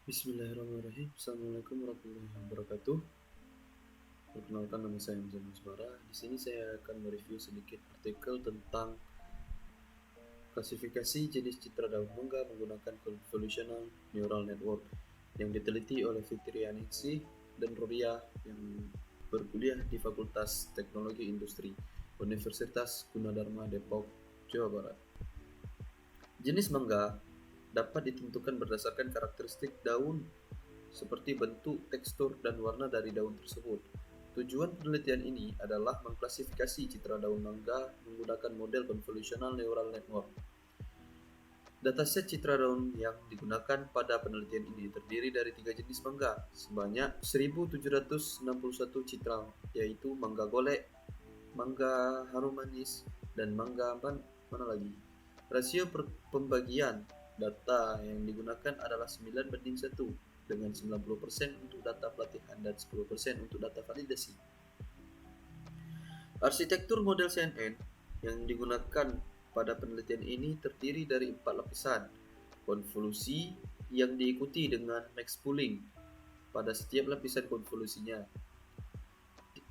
Bismillahirrahmanirrahim. Assalamualaikum warahmatullahi wabarakatuh. Perkenalkan, nama saya Hamzah Musbara. Di sini saya akan mereview sedikit artikel tentang klasifikasi jenis citra daun mangga menggunakan Convolutional Neural Network yang diteliti oleh Fitriyaningsih dan Rodia yang berkuliah di Fakultas Teknologi Industri Universitas Gunadarma Depok, Jawa Barat. Jenis mangga dapat ditentukan berdasarkan karakteristik daun seperti bentuk, tekstur, dan warna dari daun tersebut. Tujuan penelitian ini adalah mengklasifikasi citra daun mangga menggunakan model Convolutional Neural Network. Dataset citra daun yang digunakan pada penelitian ini terdiri dari 3 jenis mangga, sebanyak 1761 citra, yaitu mangga golek, mangga harum manis, dan mangga mana lagi. Rasio pembagian data yang digunakan adalah 9:1 dengan 90% untuk data pelatihan dan 10% untuk data validasi. Arsitektur model CNN yang digunakan pada penelitian ini terdiri dari 4 lapisan konvolusi yang diikuti dengan max pooling pada setiap lapisan konvolusinya.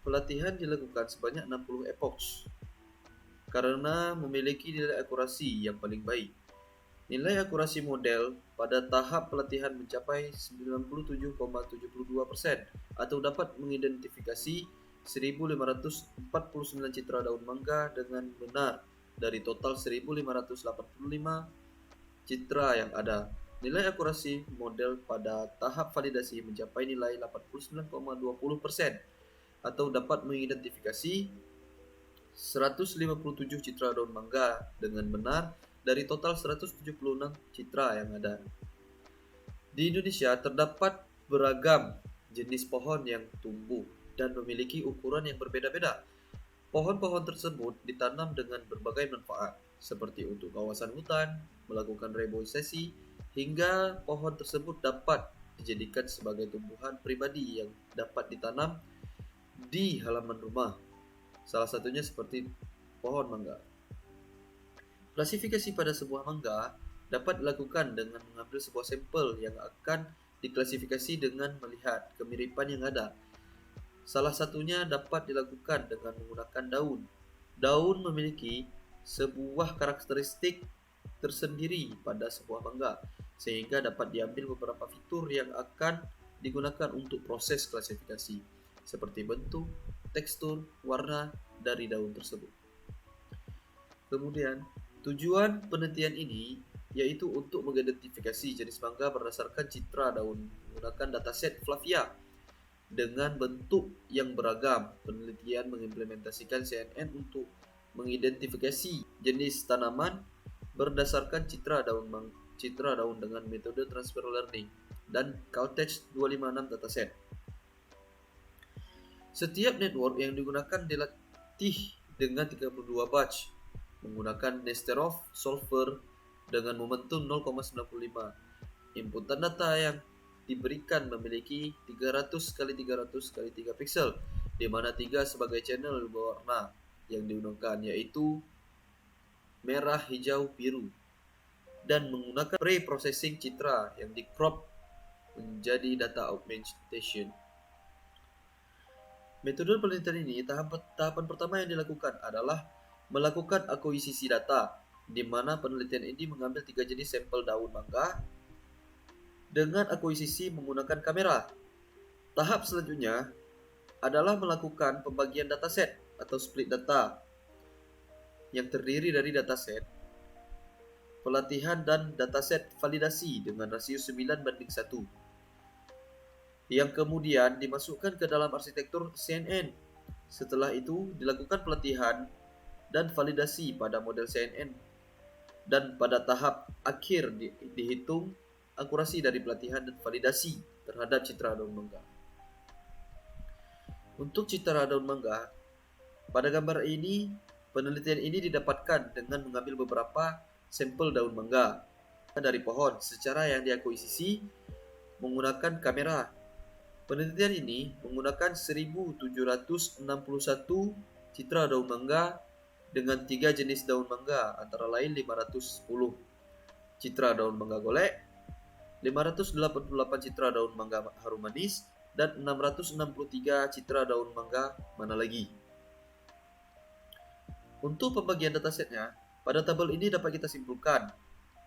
Pelatihan dilakukan sebanyak 60 epoch karena memiliki nilai akurasi yang paling baik. Nilai akurasi model pada tahap pelatihan mencapai 97,72% atau dapat mengidentifikasi 1549 citra daun mangga dengan benar dari total 1585 citra yang ada. Nilai akurasi model pada tahap validasi mencapai nilai 89,20% atau dapat mengidentifikasi 157 citra daun mangga dengan benar dari total 176 citra yang ada. Di Indonesia terdapat beragam jenis pohon yang tumbuh dan memiliki ukuran yang berbeda-beda. Pohon-pohon tersebut ditanam dengan berbagai manfaat, seperti untuk kawasan hutan, melakukan reboisasi, hingga pohon tersebut dapat dijadikan sebagai tumbuhan pribadi yang dapat ditanam di halaman rumah. Salah satunya seperti pohon mangga. Klasifikasi pada sebuah mangga dapat dilakukan dengan mengambil sebuah sampel yang akan diklasifikasi dengan melihat kemiripan yang ada. Salah satunya dapat dilakukan dengan menggunakan daun. Daun memiliki sebuah karakteristik tersendiri pada sebuah mangga, sehingga dapat diambil beberapa fitur yang akan digunakan untuk proses klasifikasi, seperti bentuk, tekstur, warna dari daun tersebut. Kemudian, tujuan penelitian ini yaitu untuk mengidentifikasi jenis mangga berdasarkan citra daun menggunakan dataset Flavia dengan bentuk yang beragam. Penelitian mengimplementasikan CNN untuk mengidentifikasi jenis tanaman berdasarkan citra daun dengan metode transfer learning dan Caltech 256 dataset. Setiap network yang digunakan dilatih dengan 32 batch menggunakan Nesterov solver dengan momentum 0,95. Inputan data yang diberikan memiliki 300 x 300 x 3 pixel, di mana 3 sebagai channel berwarna yang digunakan yaitu merah, hijau, biru, dan menggunakan pre-processing citra yang di crop menjadi data augmentation. Metode penelitian ini tahapan pertama yang dilakukan adalah melakukan akuisisi data, di mana penelitian ini mengambil 3 jenis sampel daun mangga dengan akuisisi menggunakan kamera. Tahap selanjutnya adalah melakukan pembagian dataset atau split data yang terdiri dari dataset pelatihan dan dataset validasi dengan rasio 9:1 yang kemudian dimasukkan ke dalam arsitektur CNN. Setelah itu dilakukan pelatihan dan validasi pada model CNN, dan pada tahap akhir dihitung akurasi dari pelatihan dan validasi terhadap citra daun mangga. Untuk citra daun mangga, pada gambar ini penelitian ini didapatkan dengan mengambil beberapa sampel daun mangga dari pohon secara yang diakuisisi menggunakan kamera. Penelitian ini menggunakan 1761 citra daun mangga dengan 3 jenis daun mangga, antara lain 510 citra daun mangga golek, 588 citra daun mangga harum manis, dan 663 citra daun mangga mana lagi. Untuk pembagian datasetnya, pada tabel ini dapat kita simpulkan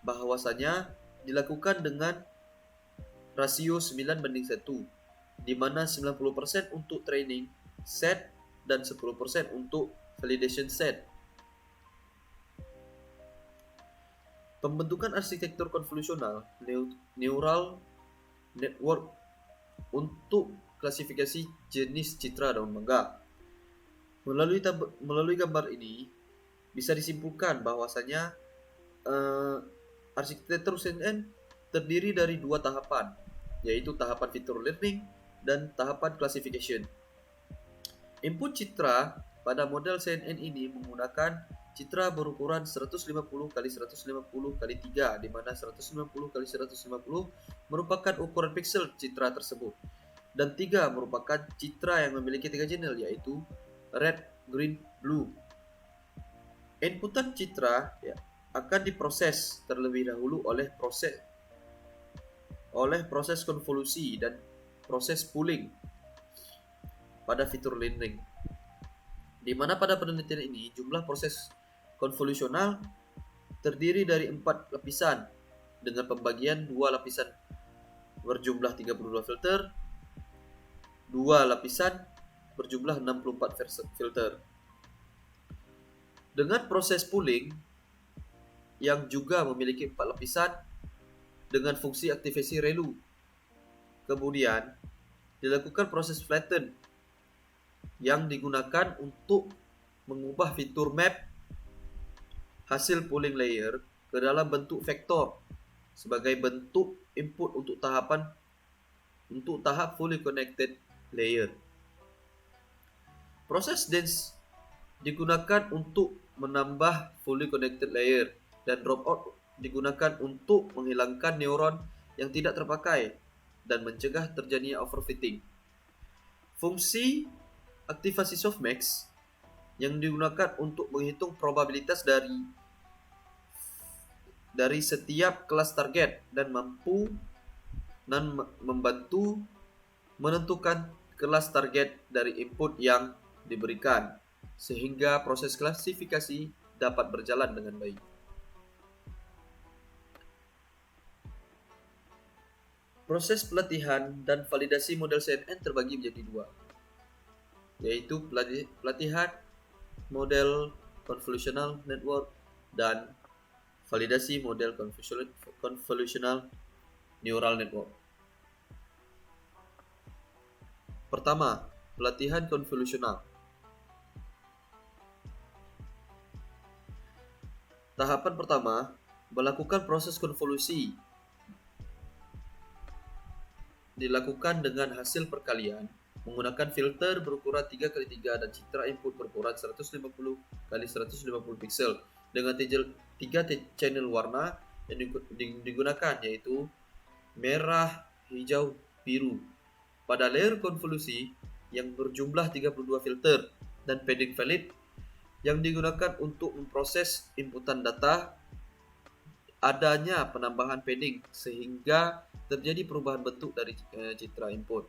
bahwasanya dilakukan dengan rasio 9:1, di mana 90% untuk training set dan 10% untuk validation set. Pembentukan arsitektur konvolusional neural network untuk klasifikasi jenis citra daun mangga. Melalui gambar ini bisa disimpulkan bahwasanya arsitektur CNN terdiri dari dua tahapan, yaitu tahapan feature learning dan tahapan classification. Input citra pada model CNN ini menggunakan citra berukuran 150 x 150 x 3, di mana 150 x 150 merupakan ukuran pixel citra tersebut, dan 3 merupakan citra yang memiliki 3 channel, yaitu red, green, blue. Inputan citra akan diproses terlebih dahulu oleh proses konvolusi dan proses pooling pada fitur learning, di mana pada penelitian ini jumlah proses konvolusional terdiri dari 4 lapisan dengan pembagian 2 lapisan berjumlah 32 filter, 2 lapisan berjumlah 64 filter. Dengan proses pooling yang juga memiliki 4 lapisan dengan fungsi aktivasi ReLU. Kemudian dilakukan proses flatten yang digunakan untuk mengubah fitur map hasil pooling layer ke dalam bentuk vektor sebagai bentuk input untuk tahap fully connected layer. Proses dense digunakan untuk menambah fully connected layer, dan dropout digunakan untuk menghilangkan neuron yang tidak terpakai dan mencegah terjadinya overfitting. Fungsi aktivasi softmax yang digunakan untuk menghitung probabilitas dari setiap kelas target dan membantu menentukan kelas target dari input yang diberikan, sehingga proses klasifikasi dapat berjalan dengan baik. Proses pelatihan dan validasi model CNN terbagi menjadi 2, yaitu pelatihan model convolutional network dan validasi model convolutional neural network. Pertama, pelatihan konvolusional. Tahapan pertama, melakukan proses konvolusi dilakukan dengan hasil perkalian menggunakan filter berukuran 3x3 dan citra input berukuran 150 x 150 pixel dengan 3 channel warna yang digunakan, yaitu merah, hijau, biru. Pada layer konvolusi yang berjumlah 32 filter dan padding valid yang digunakan untuk memproses inputan data, adanya penambahan padding sehingga terjadi perubahan bentuk dari citra input.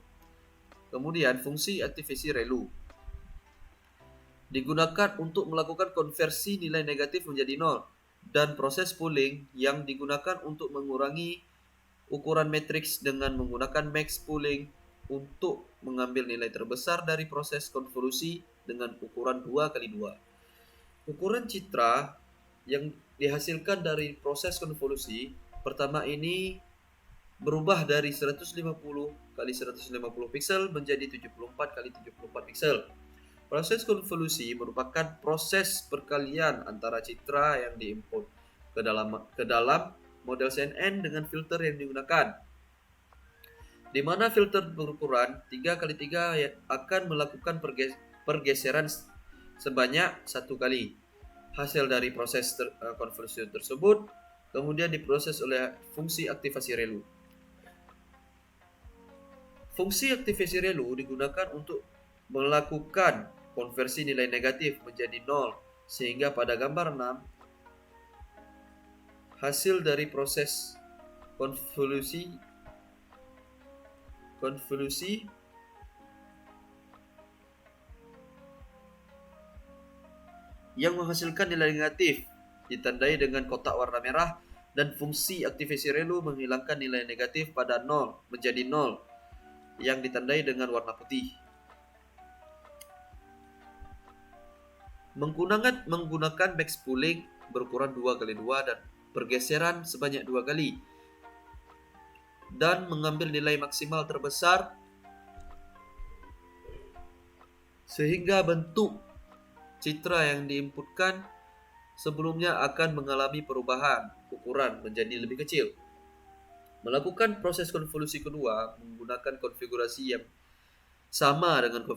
Kemudian fungsi aktivasi ReLU digunakan untuk melakukan konversi nilai negatif menjadi 0, dan proses pooling yang digunakan untuk mengurangi ukuran matriks dengan menggunakan max pooling untuk mengambil nilai terbesar dari proses konvolusi dengan ukuran 2x2. Ukuran citra yang dihasilkan dari proses konvolusi pertama ini berubah dari 150 x 150 pixel menjadi 74 x 74 pixel. Proses konvolusi merupakan proses perkalian antara citra yang diinput ke dalam model CNN dengan filter yang digunakan, di mana filter berukuran 3x3 akan melakukan pergeseran sebanyak 1 kali. Hasil dari proses konvolusi tersebut kemudian diproses oleh fungsi aktivasi ReLU. Fungsi aktivasi ReLU digunakan untuk melakukan konversi nilai negatif menjadi 0, sehingga pada gambar 6 hasil dari proses konvolusi yang menghasilkan nilai negatif ditandai dengan kotak warna merah, dan fungsi aktivasi relu menghilangkan nilai negatif pada 0 menjadi 0 yang ditandai dengan warna putih. Menggunakan max pooling berukuran 2x2 dan pergeseran sebanyak 2 kali, dan mengambil nilai maksimal terbesar sehingga bentuk citra yang diinputkan sebelumnya akan mengalami perubahan ukuran menjadi lebih kecil. Melakukan proses konvolusi kedua menggunakan konfigurasi yang sama dengan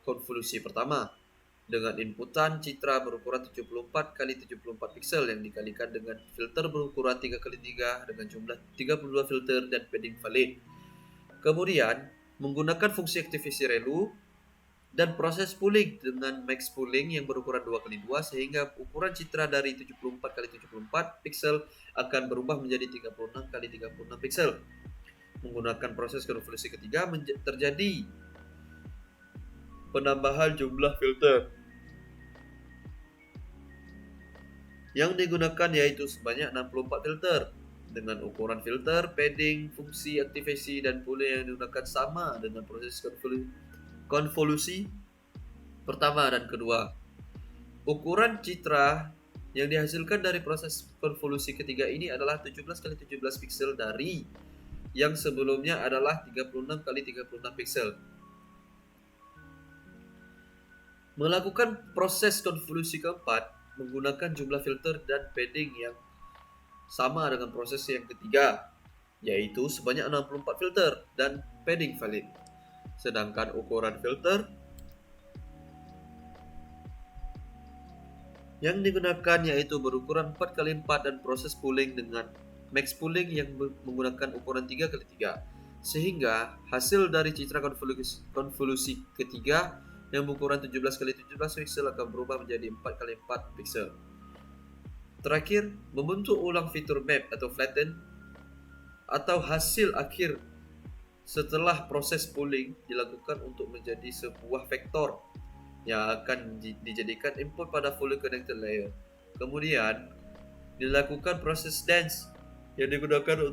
konvolusi pertama, dengan inputan citra berukuran 74 x 74 piksel yang dikalikan dengan filter berukuran 3x3 dengan jumlah 32 filter dan padding valid. Kemudian menggunakan fungsi aktivasi relu dan proses pooling dengan max pooling yang berukuran 2x2 sehingga ukuran citra dari 74 x 74 piksel akan berubah menjadi 36 x 36 piksel. Menggunakan proses konvolusi ketiga terjadi penambahan jumlah filter yang digunakan yaitu sebanyak 64 filter dengan ukuran filter, padding, fungsi aktivasi dan pooling yang digunakan sama dengan proses konvolusi pertama dan kedua. Ukuran citra yang dihasilkan dari proses konvolusi ketiga ini adalah 17 x 17 piksel dari yang sebelumnya adalah 36 x 36 piksel. Melakukan proses konvolusi keempat menggunakan jumlah filter dan padding yang sama dengan proses yang ketiga, yaitu sebanyak 64 filter dan padding valid. Sedangkan ukuran filter yang digunakan yaitu berukuran 4x4 dan proses pooling dengan max pooling yang menggunakan ukuran 3x3, sehingga hasil dari citra konvolusi ketiga yang berukuran 17 x 17 piksel akan berubah menjadi 4x4 piksel. Terakhir, membentuk ulang fitur map atau flatten atau hasil akhir setelah proses pooling dilakukan untuk menjadi sebuah vektor yang akan dijadikan input pada fully connected layer. Kemudian dilakukan proses dense yang digunakan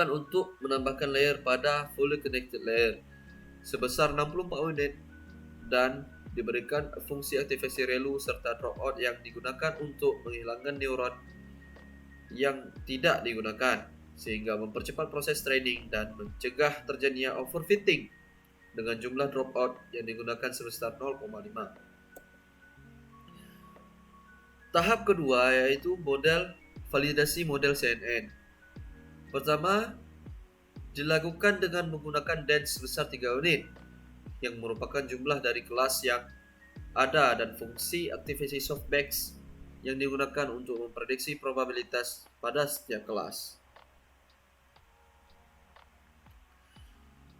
untuk menambahkan layer pada fully connected layer sebesar 64 unit dan diberikan fungsi aktivasi relu serta dropout yang digunakan untuk menghilangkan neuron yang tidak digunakan, sehingga mempercepat proses training dan mencegah terjadinya overfitting dengan jumlah dropout yang digunakan sebesar 0,5. Tahap kedua yaitu validasi model CNN. Pertama, dilakukan dengan menggunakan dense sebesar 3 unit yang merupakan jumlah dari kelas yang ada dan fungsi aktivasi softmax yang digunakan untuk memprediksi probabilitas pada setiap kelas.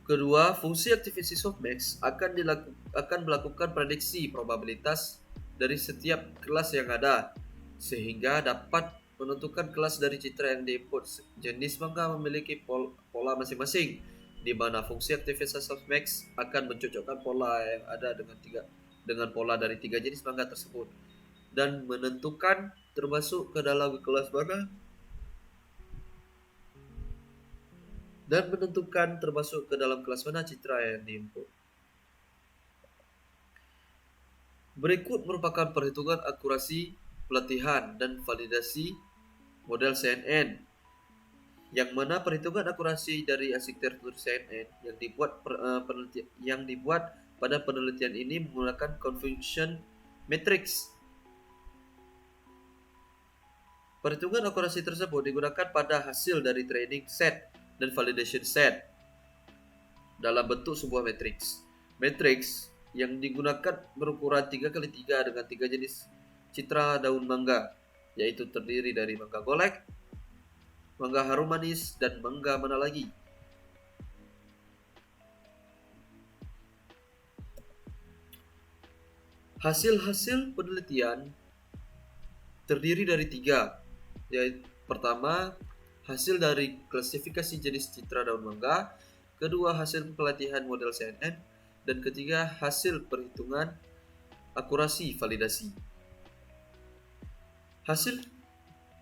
Kedua, fungsi aktivasi softmax akan melakukan prediksi probabilitas dari setiap kelas yang ada, sehingga dapat menentukan kelas dari citra yang diinput. Jenis mangga memiliki pola masing-masing, di mana fungsi aktivasi softmax akan mencocokkan pola yang ada dengan pola dari 3 jenis mangga tersebut dan menentukan termasuk ke dalam kelas mana citra yang diinput. Berikut merupakan perhitungan akurasi pelatihan dan validasi model CNN, yang mana perhitungan akurasi dari arsitektur CNN yang dibuat pada penelitian ini menggunakan confusion matrix. Perhitungan akurasi tersebut digunakan pada hasil dari training set dan validation set dalam bentuk sebuah matrix. Matrix yang digunakan berukuran 3x3 dengan 3 jenis citra daun mangga, yaitu terdiri dari mangga golek, mangga harum manis, dan mangga mana lagi. Hasil-hasil penelitian terdiri dari 3, yaitu pertama, hasil dari klasifikasi jenis citra daun mangga, kedua, hasil pelatihan model CNN, dan ketiga, hasil perhitungan akurasi validasi. Hasil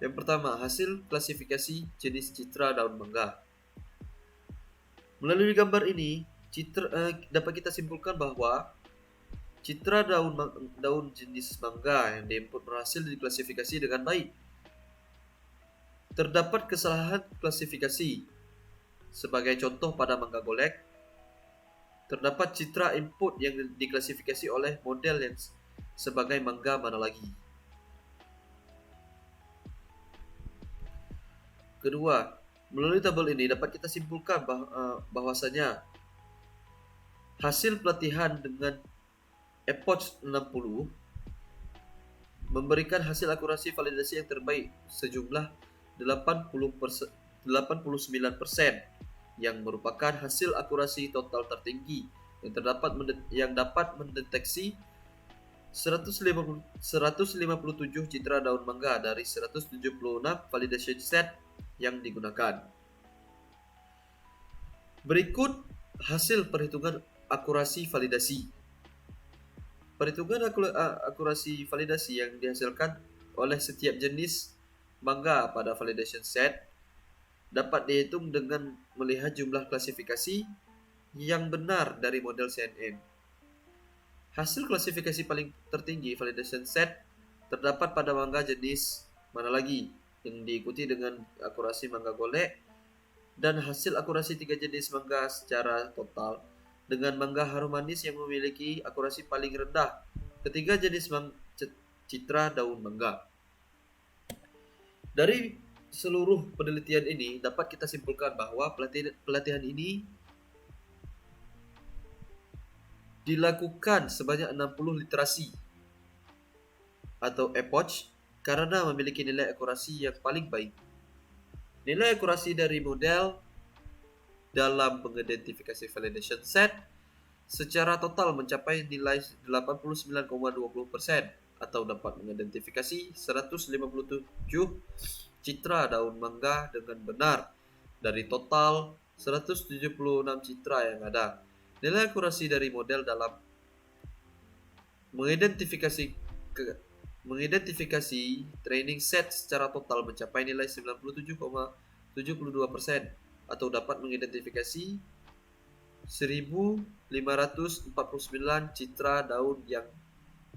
yang pertama, hasil klasifikasi jenis citra daun mangga. Melalui gambar ini, dapat kita simpulkan bahwa citra daun jenis mangga yang diinput berhasil diklasifikasi dengan baik. Terdapat kesalahan klasifikasi. Sebagai contoh pada mangga golek, terdapat citra input yang diklasifikasi oleh model yang sebagai mangga mana lagi. Kedua, melalui tabel ini dapat kita simpulkan bahwasanya hasil pelatihan dengan Epoch 60 memberikan hasil akurasi validasi yang terbaik sejumlah 89%, yang merupakan hasil akurasi total tertinggi yang dapat mendeteksi 157 citra daun mangga dari 176 validation set yang digunakan. Berikut hasil perhitungan akurasi validasi. Perhitungan akurasi validasi yang dihasilkan oleh setiap jenis mangga pada validation set dapat dihitung dengan melihat jumlah klasifikasi yang benar dari model CNN. Hasil klasifikasi paling tertinggi validation set terdapat pada mangga jenis mana lagi, yang diikuti dengan akurasi mangga golek, dan hasil akurasi 3 jenis mangga secara total dengan mangga harum manis yang memiliki akurasi paling rendah ketiga jenis citra daun mangga. Dari seluruh penelitian ini dapat kita simpulkan bahwa pelatihan ini dilakukan sebanyak 60 literasi atau epoch karena memiliki nilai akurasi yang paling baik. Nilai akurasi dari model dalam mengidentifikasi validation set secara total mencapai nilai 89,20% atau dapat mengidentifikasi 157 citra daun mangga dengan benar dari total 176 citra yang ada. Nilai akurasi dari model dalam mengidentifikasi training set secara total mencapai nilai 97,72% atau dapat mengidentifikasi 1549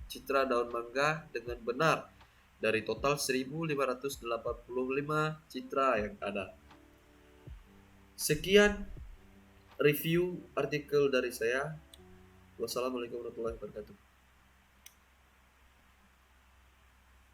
citra daun mangga dengan benar dari total 1585 citra yang ada. Sekian review artikel dari saya. Wassalamualaikum warahmatullahi wabarakatuh.